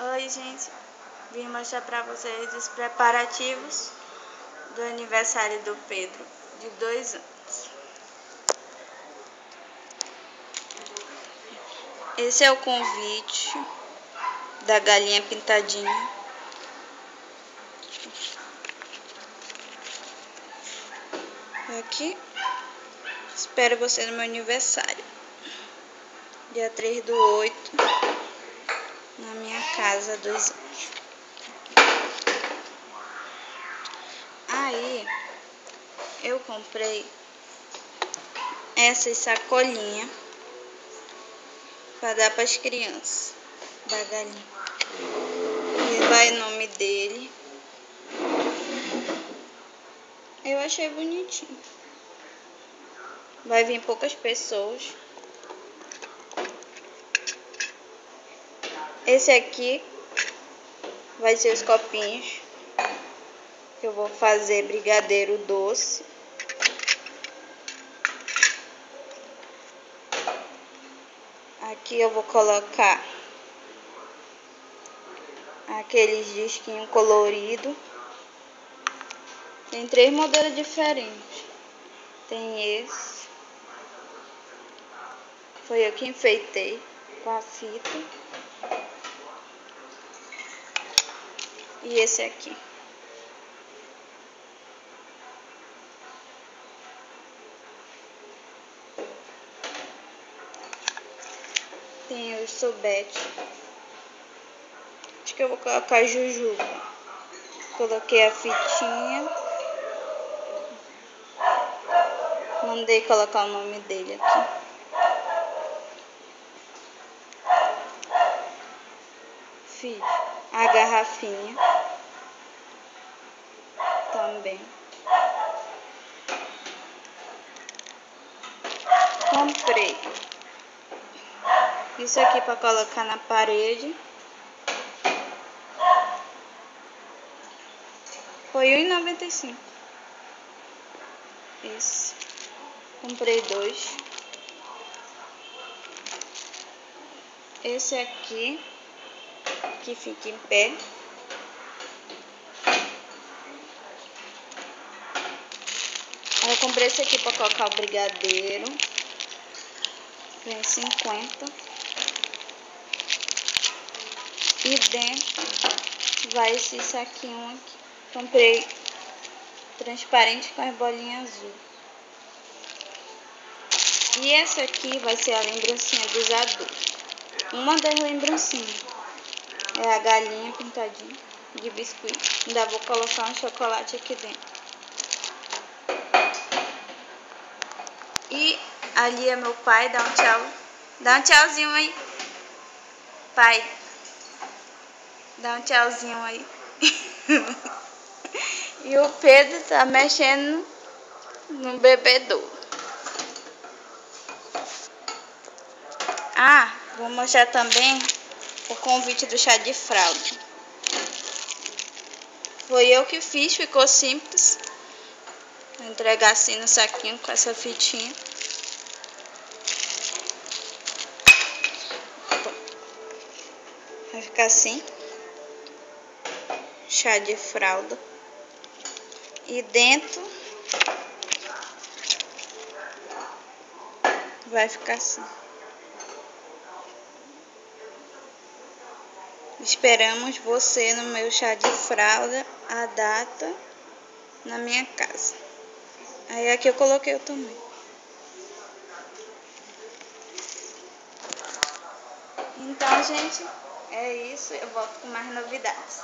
Oi, gente, vim mostrar pra vocês os preparativos do aniversário do Pedro, de 2 anos. Esse é o convite da galinha pintadinha. Aqui, espero você no meu aniversário, dia 3/8, na minha casa, 2 anos. Aí, eu comprei essas sacolinhas para dar para as crianças da galinha. E vai o nome dele. Eu achei bonitinho. Vai vir poucas pessoas. Esse aqui vai ser os copinhos que eu vou fazer brigadeiro doce. Aqui eu vou colocar aqueles disquinhos coloridos. Tem 3 modelos diferentes. Tem esse. Foi eu que enfeitei com a fita. E esse aqui. Tem o sorvete. Acho que eu vou colocar jujuba. Coloquei a fitinha. Mandei colocar o nome dele aqui. Fiz a garrafinha também. Comprei isso aqui para colocar na parede. Foi R$1,95. Esse. Comprei 2. Esse aqui, que fica em pé. Eu comprei esse aqui para colocar o brigadeiro. Vem 50. E dentro vai esse saquinho aqui. Comprei transparente com as bolinhas azul. E essa aqui vai ser a lembrancinha dos adultos. Uma das lembrancinhas é a galinha pintadinha de biscoito. Ainda vou colocar um chocolate aqui dentro. E ali é meu pai, dá um tchau. Dá um tchauzinho aí. Pai, dá um tchauzinho aí. E o Pedro tá mexendo no bebedouro. Ah, vou mostrar também o convite do chá de fralda. Foi eu que fiz, ficou simples. Vou entregar assim no saquinho com essa fitinha. Vai ficar assim. Chá de fralda. E dentro vai ficar assim. Esperamos você no meu chá de fralda, a data, na minha casa. Aí aqui eu coloquei o tamanho. Então, gente, é isso. Eu volto com mais novidades.